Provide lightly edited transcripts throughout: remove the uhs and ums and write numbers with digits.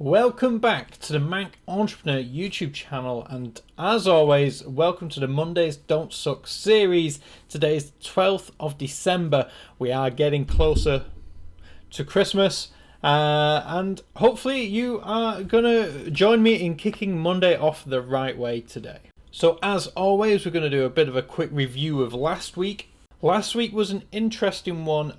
Welcome back to the Manc Entrepreneur YouTube channel, and as always, welcome to the Mondays Don't Suck series. Today is the 12th of December. We are getting closer to Christmas, and hopefully you are going to join me in kicking Monday off the right way today. So as always, we're going to do a bit of a quick review of last week. Last week was an interesting one.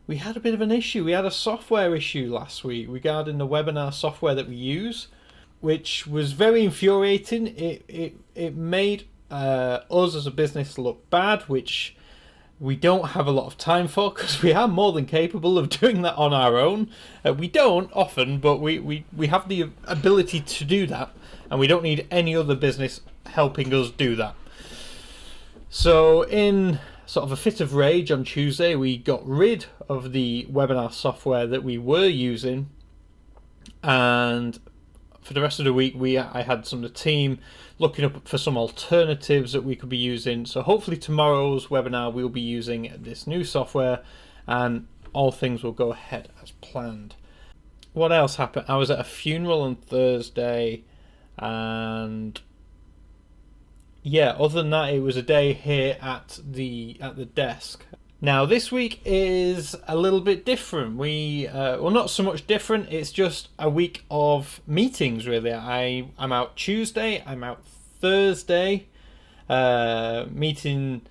We had a bit of an issue. We had a software issue last week regarding the webinar software that we use, which was very infuriating. It made us as a business look bad, which we don't have a lot of time for because we are more than capable of doing that on our own. We don't often, but we have the ability to do that, and we don't need any other business helping us do that. So in sort of a fit of rage on Tuesday, we got rid of the webinar software that we were using, and for the rest of the week I had some of the team looking up for some alternatives that we could be using. So hopefully tomorrow's webinar we'll be using this new software and all things will go ahead as planned. What else happened? I was at a funeral on Thursday, and yeah, other than that, it was a day here at the desk. Now this week is a little bit different. Well, not so much different. It's just a week of meetings, really. I'm out Tuesday. I'm out Thursday, meeting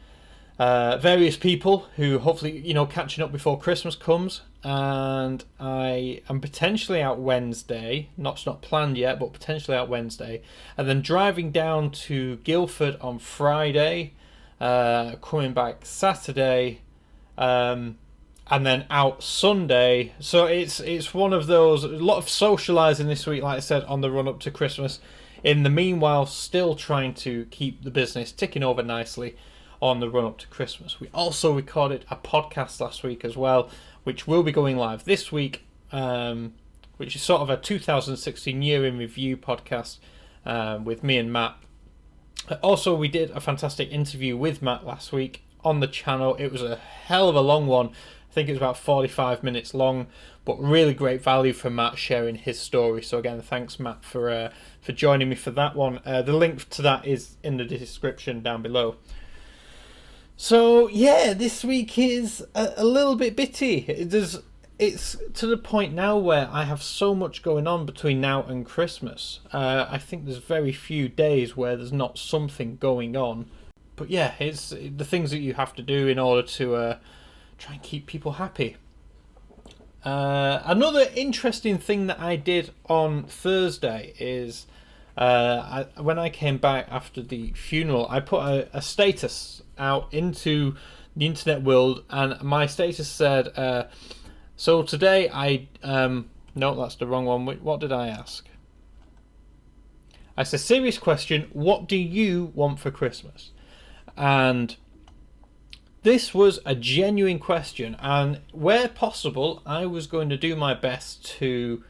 various people who hopefully catching up before Christmas comes. And I am potentially out Wednesday. It's not planned yet, but potentially out Wednesday. And then driving down to Guildford on Friday, coming back Saturday, and then out Sunday. So it's one of those, a lot of socialising this week, like I said, on the run up to Christmas. In the meanwhile, still trying to keep the business ticking over nicely on the run up to Christmas. We also recorded a podcast last week as well, which will be going live this week, which is sort of a 2016 year in review podcast with me and Matt. Also, we did a fantastic interview with Matt last week on the channel. It was a hell of a long one. I think it was about 45 minutes long, but really great value for Matt sharing his story. So again, thanks Matt for joining me for that one. The link to that is in the description down below. So yeah, this week is a little bit bitty. It's to the point now where I have so much going on between now and Christmas. I think there's very few days where there's not something going on. But yeah, it's the things that you have to do in order to try and keep people happy. Another interesting thing that I did on Thursday is when I came back after the funeral, I put a status out into the internet world, and my status said, so today no, that's the wrong one. What did I ask? I said, serious question, what do you want for Christmas? And this was a genuine question, and where possible, I was going to do my best to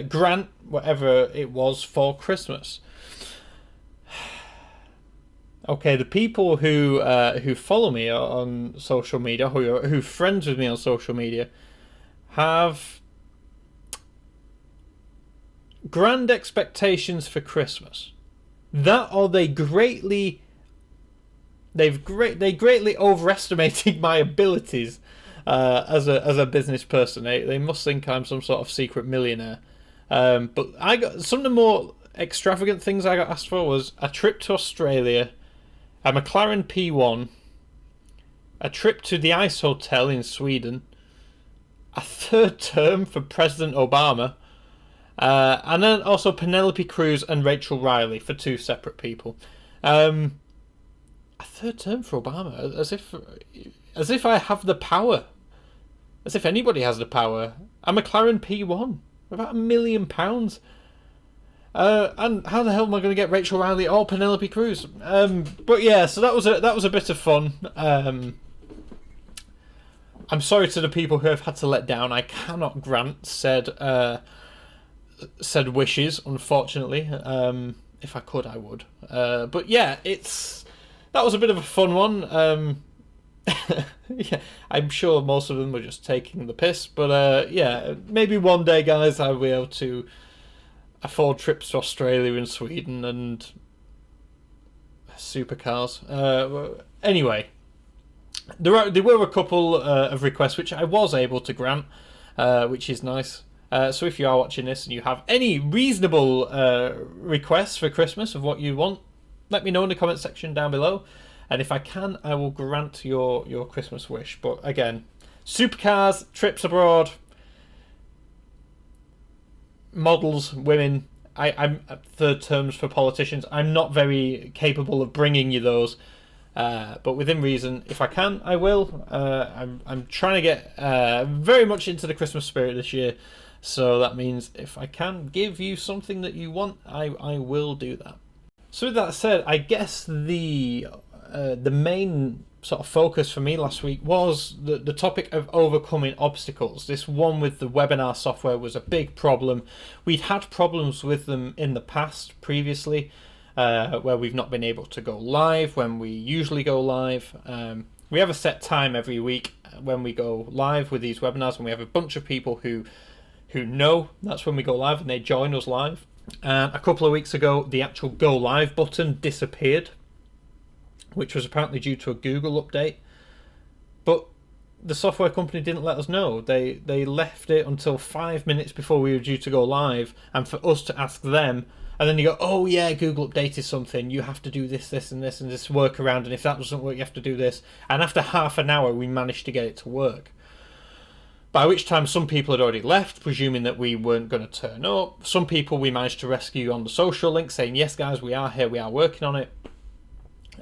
grant whatever it was for Christmas. Okay, the people who follow me on social media, who are friends with me on social media, have grand expectations for Christmas. That, or they greatly overestimated my abilities as a business person. They must think I'm some sort of secret millionaire. But I got some of the more extravagant things I got asked for was a trip to Australia, a McLaren P1, a trip to the Ice Hotel in Sweden, a third term for President Obama, and then also Penelope Cruz and Rachel Riley for two separate people. A third term for Obama, as if I have the power, as if anybody has the power. A McLaren P1, about £1 million. And how the hell am I going to get Rachel Riley or Penelope Cruz? But yeah, so that was a bit of fun. I'm sorry to the people who have had to let down. I cannot grant said wishes, unfortunately. If I could, I would. But yeah, that was a bit of a fun one. Yeah, I'm sure most of them were just taking the piss, but yeah, maybe one day, guys, I'll be able to afford trips to Australia and Sweden and supercars. Anyway, there were a couple of requests which I was able to grant, which is nice. So if you are watching this and you have any reasonable requests for Christmas of what you want, let me know in the comment section down below. And if I can, I will grant your Christmas wish. But again, supercars, trips abroad, models, women. I'm third terms for politicians. I'm not very capable of bringing you those. But within reason, if I can, I will. I'm trying to get very much into the Christmas spirit this year. So that means if I can give you something that you want, I will do that. So with that said, I guess the main sort of focus for me last week was the topic of overcoming obstacles. This one with the webinar software was a big problem. We'd had problems with them in the past previously, where we've not been able to go live when we usually go live. We have a set time every week when we go live with these webinars, and we have a bunch of people who know that's when we go live, and they join us live. A couple of weeks ago, the actual go live button disappeared, which was apparently due to a Google update. But the software company didn't let us know. They left it until 5 minutes before we were due to go live, and for us to ask them. And then you go, oh yeah, Google updated something. You have to do this, this, and this, and this workaround. And if that doesn't work, you have to do this. And after half an hour, we managed to get it to work. By which time some people had already left, presuming that we weren't going to turn up. Some people we managed to rescue on the social link, saying, yes, guys, we are here, we are working on it.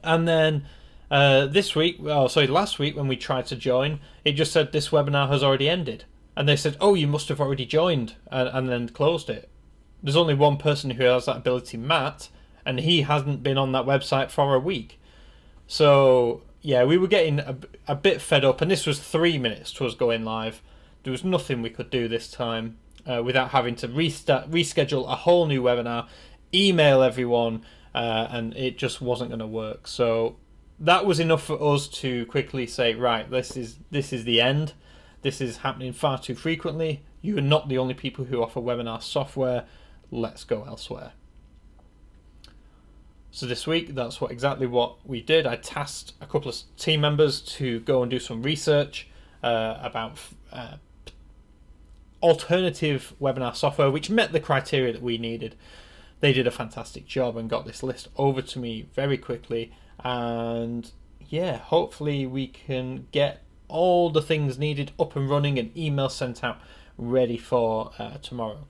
And then last week, when we tried to join, it just said this webinar has already ended. And they said, oh, you must have already joined, and then closed it. There's only one person who has that ability, Matt, and he hasn't been on that website for a week. So, yeah, we were getting a bit fed up, and this was 3 minutes to us going live. There was nothing we could do this time without having to reschedule a whole new webinar, email everyone, and it just wasn't going to work. So that was enough for us to quickly say, right, this is the end. This is happening far too frequently. You are not the only people who offer webinar software. Let's go elsewhere. So this week, that's exactly what we did. I tasked a couple of team members to go and do some research about alternative webinar software which met the criteria that we needed. They did a fantastic job and got this list over to me very quickly, and yeah, hopefully we can get all the things needed up and running and emails sent out ready for tomorrow.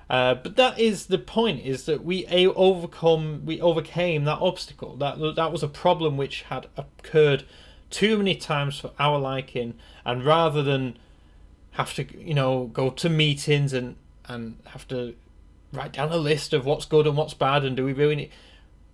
But that is the point, is that we overcame that obstacle. That was a problem which had occurred too many times for our liking, and rather than have to go to meetings and have to write down a list of what's good and what's bad and do we really need,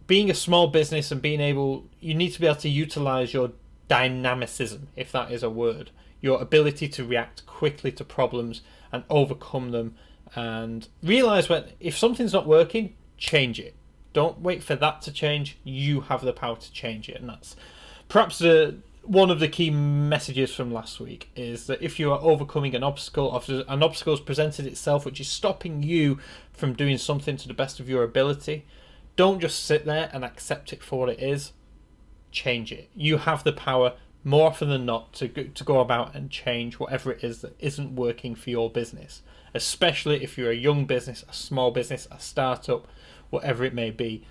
being a small business and you need to be able to utilize your dynamicism, if that is a word, your ability to react quickly to problems and overcome them, and realize if something's not working, change it. Don't wait for that to change. You have the power to change it. And that's perhaps one of the key messages from last week, is that if you are overcoming an obstacle, or an obstacle has presented itself which is stopping you from doing something to the best of your ability, don't just sit there and accept it for what it is. Change it. You have the power, more often than not, to go about and change whatever it is that isn't working for your business, especially if you're a young business, a small business, a startup, whatever it may be.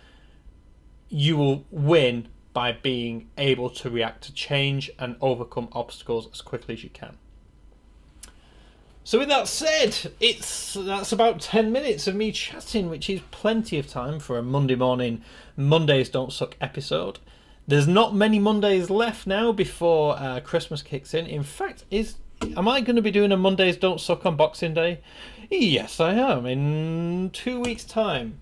You will win by being able to react to change and overcome obstacles as quickly as you can. So with that said, that's about 10 minutes of me chatting, which is plenty of time for a Monday morning Mondays Don't Suck episode. There's not many Mondays left now before Christmas kicks in. In fact, am I going to be doing a Mondays Don't Suck on Boxing Day? Yes, I am, in 2 weeks' time.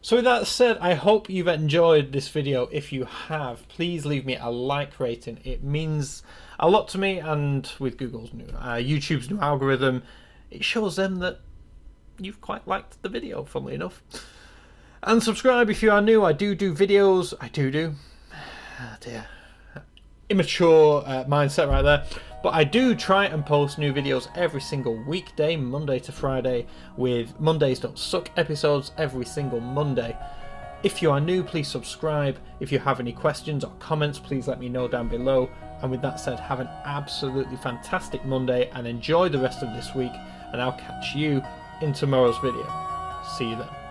So with that said, I hope you've enjoyed this video. If you have, please leave me a like rating. It means a lot to me, and with Google's YouTube's new algorithm, it shows them that you've quite liked the video, funnily enough. And subscribe if you are new. I do videos. Oh dear. immature mindset right there. But I do try and post new videos every single weekday, Monday to Friday, with Mondays Don't Suck episodes every single Monday. If you are new, please subscribe. If you have any questions or comments, please let me know down below. And with that said, have an absolutely fantastic Monday and enjoy the rest of this week. And I'll catch you in tomorrow's video. See you then.